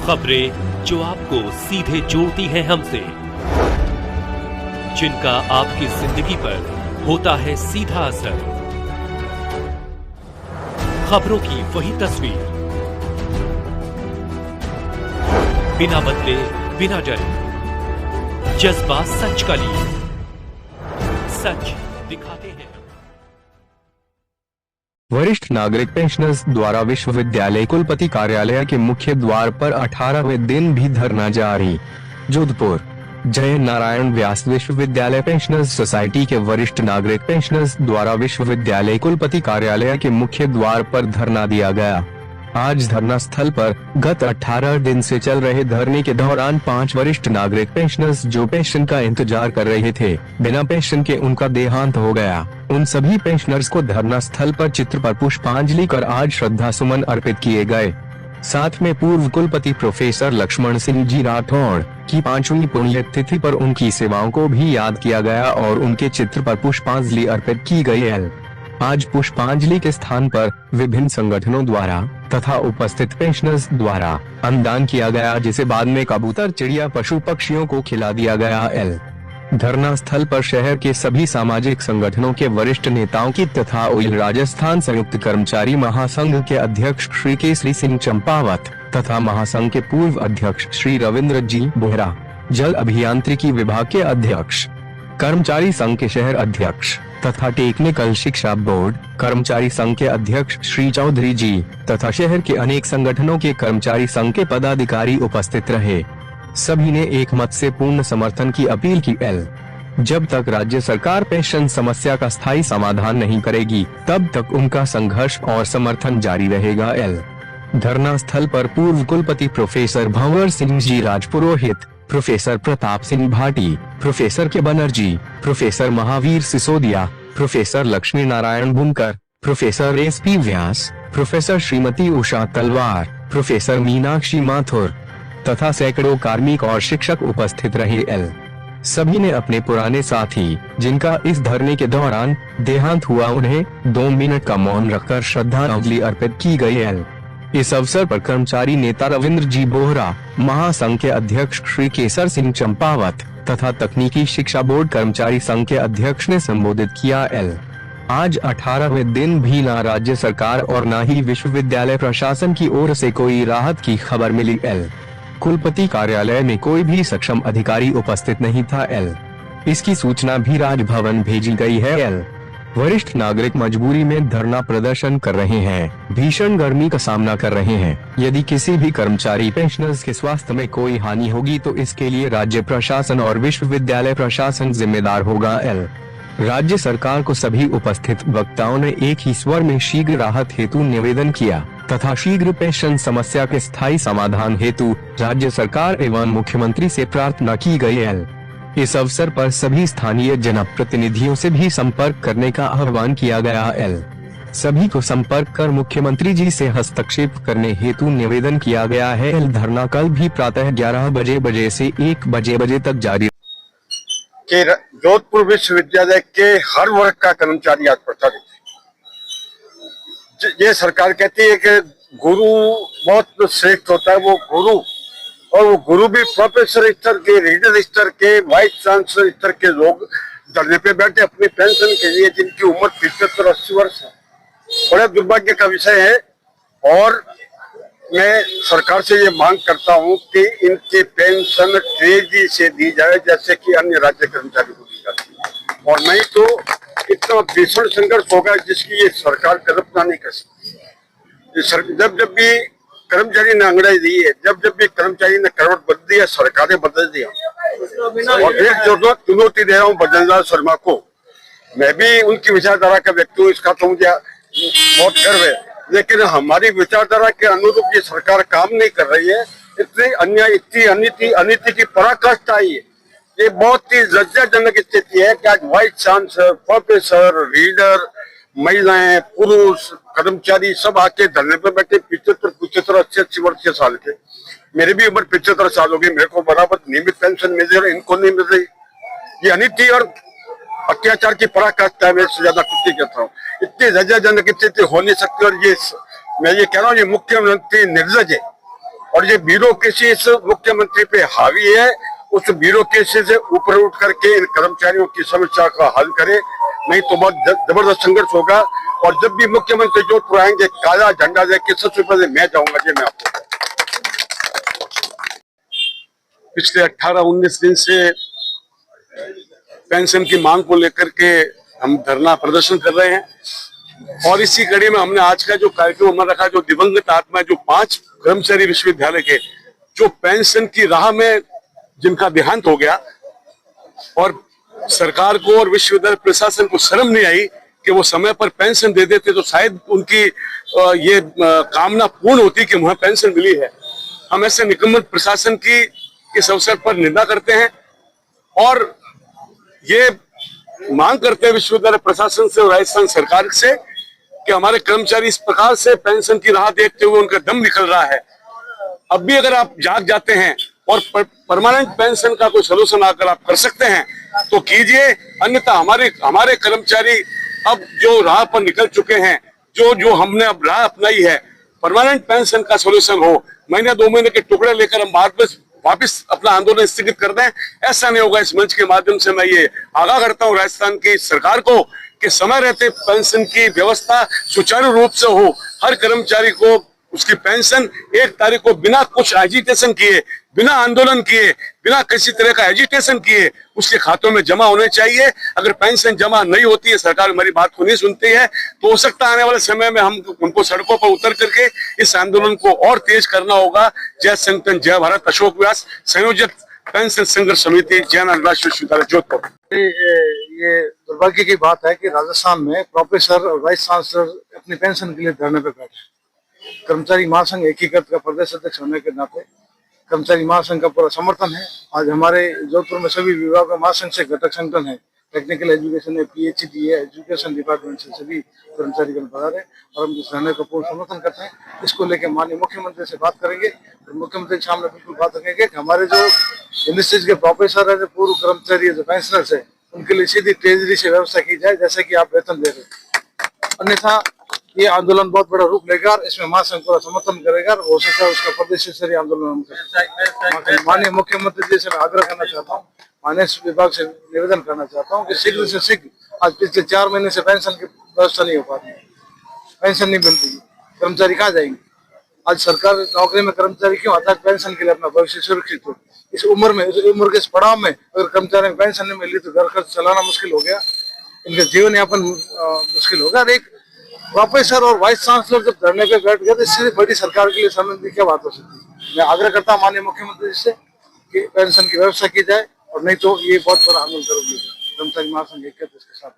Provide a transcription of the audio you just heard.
खबरें जो आपको सीधे जोड़ती हैं हमसे, जिनका आपकी जिंदगी पर होता है सीधा असर। खबरों की वही तस्वीर, बिना बदले बिना डरे, जज्बा सच का लिए, सच दिखाते हैं। वरिष्ठ नागरिक पेंशनर्स द्वारा विश्वविद्यालय कुलपति कार्यालय के मुख्य द्वार पर 18वें दिन भी धरना जारी। जोधपुर जय नारायण व्यास विश्वविद्यालय पेंशनर्स सोसाइटी के वरिष्ठ नागरिक पेंशनर्स द्वारा विश्वविद्यालय कुलपति कार्यालय के मुख्य द्वार पर धरना दिया गया। आज धरना स्थल पर गत 18 दिन से चल रहे धरने के दौरान 5 वरिष्ठ नागरिक पेंशनर्स जो पेंशन का इंतजार कर रहे थे, बिना पेंशन के उनका देहांत हो गया। उन सभी पेंशनर्स को धरना स्थल पर चित्र पर पुष्पांजलि कर आज श्रद्धा सुमन अर्पित किए गए। साथ में पूर्व कुलपति प्रोफेसर लक्ष्मण सिंह जी राठौड़ की 5वीं पुण्यतिथि पर उनकी सेवाओं को भी याद किया गया और उनके चित्र पर पुष्पांजलि अर्पित की गई। आज पुष्पांजलि के स्थान पर विभिन्न संगठनों द्वारा तथा उपस्थित पेंशनर्स द्वारा अन्नदान किया गया, जिसे बाद में कबूतर, चिड़िया, पशु पक्षियों को खिला दिया गया। धरना स्थल पर शहर के सभी सामाजिक संगठनों के वरिष्ठ नेताओं की तथा ऑयल राजस्थान संयुक्त कर्मचारी महासंघ के अध्यक्ष श्री केसरी सिंह चंपावत तथा महासंघ के पूर्व अध्यक्ष श्री रविंद्र जी बोहरा, जल अभियांत्रिकी विभाग के अध्यक्ष, कर्मचारी संघ के शहर अध्यक्ष तथा टेक्निकल शिक्षा बोर्ड कर्मचारी संघ के अध्यक्ष श्री चौधरी जी तथा शहर के अनेक संगठनों के कर्मचारी संघ के पदाधिकारी उपस्थित रहे। सभी ने एक मत से पूर्ण समर्थन की अपील की। जब तक राज्य सरकार पेंशन समस्या का स्थायी समाधान नहीं करेगी, तब तक उनका संघर्ष और समर्थन जारी रहेगा। धरना स्थल पर पूर्व कुलपति प्रोफेसर भंवर सिंह जी राजपुरोहित, प्रोफेसर प्रताप सिंह भाटी, प्रोफेसर के बनर्जी, प्रोफेसर महावीर सिसोदिया, प्रोफेसर लक्ष्मी नारायण बुनकर, प्रोफेसर एस.पी. व्यास, प्रोफेसर श्रीमती उषा तलवार, प्रोफेसर मीनाक्षी माथुर तथा सैकड़ों कार्मिक और शिक्षक उपस्थित रहे। सभी ने अपने पुराने साथी जिनका इस धरने के दौरान देहांत हुआ, उन्हें 2 मिनट का मौन रखकर श्रद्धांजलि अर्पित की गई। इस अवसर पर कर्मचारी नेता रविंद्र जी बोहरा, महासंघ के अध्यक्ष श्री केसर सिंह चंपावत तथा तकनीकी शिक्षा बोर्ड कर्मचारी संघ के अध्यक्ष ने संबोधित किया। आज 18वें दिन भी न राज्य सरकार और न ही विश्वविद्यालय प्रशासन की ओर से कोई राहत की खबर मिली। कुलपति कार्यालय में कोई भी सक्षम अधिकारी उपस्थित नहीं था। इसकी सूचना भी राजभवन भेजी गई है। वरिष्ठ नागरिक मजबूरी में धरना प्रदर्शन कर रहे हैं, भीषण गर्मी का सामना कर रहे हैं। यदि किसी भी कर्मचारी पेंशनर्स के स्वास्थ्य में कोई हानि होगी तो इसके लिए राज्य प्रशासन और विश्वविद्यालय प्रशासन जिम्मेदार होगा। राज्य सरकार को सभी उपस्थित वक्ताओं ने एक ही स्वर में शीघ्र राहत हेतु निवेदन किया तथा शीघ्र पेंशन समस्या के स्थायी समाधान हेतु राज्य सरकार एवं मुख्यमंत्री से प्रार्थना की गई। इस अवसर पर सभी स्थानीय जनप्रतिनिधियों से भी संपर्क करने का आह्वान किया गया। सभी को संपर्क कर मुख्यमंत्री जी से हस्तक्षेप करने हेतु निवेदन किया गया है। धरना कल भी प्रातः 11 बजे से 1 बजे तक जारी। कि जोधपुर विश्वविद्यालय के हर वर्ग का कर्मचारी आज प्रताड़ित है। ये सरकार कहती है कि गुरु बहुत श्रेष्ठ होता है, वो गुरु, और वो गुरु भी प्रोफेसर स्तर के, रीडर स्तर के, वाइस चांसलर स्तर के लोग धरने पे बैठे अपनी पेंशन के लिए, जिनकी उम्र 75-80 वर्ष है। बड़े दुर्भाग्य का विषय है और मैं सरकार से ये मांग करता हूँ कि इनकी पेंशन तेजी से दी जाए जैसे कि अन्य राज्य कर्मचारी को दी जाती है, और नहीं तो इतना भीषण संघर्ष होगा जिसकी ये सरकार कल्पना नहीं कर सकती। जब जब भी कर्मचारी ने अंग्रेजी दी है, जब जब भी कर्मचारी ने करवट बदल दिया, सरकारें बदल दिया, और एक जो चुनौती दे रहा हूँ बजरंगलाल शर्मा को, मैं भी उनकी विचारधारा का व्यक्ति हूँ, इसका तो मुझे बहुत गर्व है, लेकिन हमारी विचारधारा के अनुरूप ये सरकार काम नहीं कर रही है। इतनी अन्याय, इतनी अनीति की पराकाष्ठा आई है। ये बहुत ही लज्जाजनक स्थिति है कि आज वाइस चांसलर, प्रोफेसर, रीडर, महिलाएं, पुरुष, कर्मचारी सब आके धरने पर बैठे, 75, 80 वर्ष के साल के। मेरी भी उम्र 75 साल हो गई, मेरे को बराबर नियमित पेंशन मिल रही है, इनको नहीं मिल रही। ये अनीति और अत्याचार की पराकाष्ठा है, मैं इससे ज्यादा कुछ नहीं कहता हूँ। इतनी लज्जाजनक स्थिति हो नहीं सकती, और ये मैं ये कह रहा हूँ, ये मुख्यमंत्री निर्लज है और ये ब्यूरोक्रेसी इस मुख्यमंत्री पे हावी है। उस ब्यूरोक्रेसी से ऊपर उठ करके इन कर्मचारियों की समस्या का हल करे, नहीं तो बहुत जबरदस्त संघर्ष होगा। और जब भी मुख्यमंत्री जोधपुर आएंगे, काला झंडा लेके सबसे पहले मैं जाऊंगा जी। मैं आपको पिछले 18-19 दिन से पेंशन की मांग को लेकर के हम धरना प्रदर्शन कर रहे हैं और इसी कड़ी में हमने आज का जो कार्यक्रम हमारा रखा, जो दिवंगत आत्मा, जो 5 कर्मचारी विश्वविद्यालय के जो पेंशन की राह में जिनका देहांत हो गया और सरकार को और विश्वविद्यालय प्रशासन को शर्म नहीं आई कि वो समय पर पेंशन दे देते तो शायद उनकी ये कामना पूर्ण होती कि मुझे पेंशन मिली है। हम ऐसे निकम्मत प्रशासन की इस अवसर पर निंदा करते हैं और ये मांग करते हैं विश्वविद्यालय प्रशासन से और राजस्थान सरकार से कि हमारे कर्मचारी इस प्रकार से पेंशन की राह देखते हुए उनका दम निकल रहा है। अब भी अगर आप जाग जाते हैं और परमानेंट पेंशन का कोई सोल्यूशन अगर आप कर सकते हैं तो कीजिए, अन्यथा हमारे कर्मचारी अब जो राह पर निकल चुके हैं, जो हमने अब राह अपनाई है, परमानेंट पेंशन का सोल्यूशन हो, महीने 2 महीने के टुकड़े लेकर हम वापस अपना आंदोलन स्थगित कर दें, ऐसा नहीं होगा। इस मंच के माध्यम से मैं ये आगाह करता हूँ राजस्थान की सरकार को कि समय रहते पेंशन की व्यवस्था सुचारू रूप से हो, हर कर्मचारी को उसकी पेंशन 1 तारीख को बिना कुछ एजिटेशन किए, बिना आंदोलन किए, बिना किसी तरह का एजिटेशन किए उसके खातों में जमा होने चाहिए। अगर पेंशन जमा नहीं होती है, सरकार हमारी बात को नहीं सुनती है, तो हो सकता है आने वाले समय में हम उनको सड़कों पर उतर करके इस आंदोलन को और तेज करना होगा। जय संगठन, जय भारत। अशोक व्यास, संयोजक, पेंशन संघर्ष समिति, जयनारायण राष्ट्रीय विश्वविद्यालय जोधपुर। ये दुर्भाग्य की बात है कि राजस्थान में प्रोफेसर और वाइस चांसलर अपनी पेंशन के लिए धरने पर बैठे। कर्मचारी महासंघ एकीकृत का प्रदेश अध्यक्ष होने के नाते कर्मचारी महासंघ का पूरा समर्थन है। आज हमारे जोधपुर में सभी विभागों महासंघ से घटक संगठन है, टेक्निकल एजुकेशन है, पीएचडी है, एजुकेशन डिपार्टमेंट से सभी कर्मचारी पधार है और हम इस धरने का पूर्ण समर्थन करते हैं। इसको लेकर माननीय मुख्यमंत्री से बात करेंगे और मुख्यमंत्री के सामने बिल्कुल बात रखेंगे कि हमारे जो यूनिवर्सिटीज के प्रोफेसर है, जो पूर्व कर्मचारी, जो पेंशनर्स है, उनके लिए सीधी ट्रेजरी से व्यवस्था की जाए जैसे कि आप वेतन दे रहे। अन्यथा ये आंदोलन बहुत बड़ा रूप लेगा और इसमें महासंघ पूरा समर्थन करेगा और हो सकता है उसका प्रदेश स्तरीय आंदोलन हम करें। माननीय मुख्यमंत्री जी से मैं आग्रह करना चाहता हूँ, माननीय विभाग से निवेदन करना चाहता हूँ कि शीघ्र से शीघ्र, आज पिछले 4 महीने से पेंशन की व्यवस्था नहीं हो पाती, पेंशन नहीं मिल रही, कर्मचारी कहाँ जाएंगे? आज सरकार नौकरी में कर्मचारी क्यों आता है? पेंशन के लिए, अपना भविष्य सुरक्षित हो। इस उम्र में, इस उम्र के इस पड़ाव में अगर कर्मचारी को पेंशन नहीं मिली तो घर खर्च चलाना मुश्किल हो गया, इनका जीवन यापन मुश्किल होगा। और एक प्रोफेसर और वाइस चांसलर जब धरने पे बैठ गए तो इससे बड़ी सरकार के लिए संबंधी क्या बात हो सकती है? मैं आग्रह करता हूँ माननीय मुख्यमंत्री से कि पेंशन की व्यवस्था की जाए और नहीं तो ये बहुत बड़ा आंदोलन करोगे। कर्मचारी महासंघ के साथ।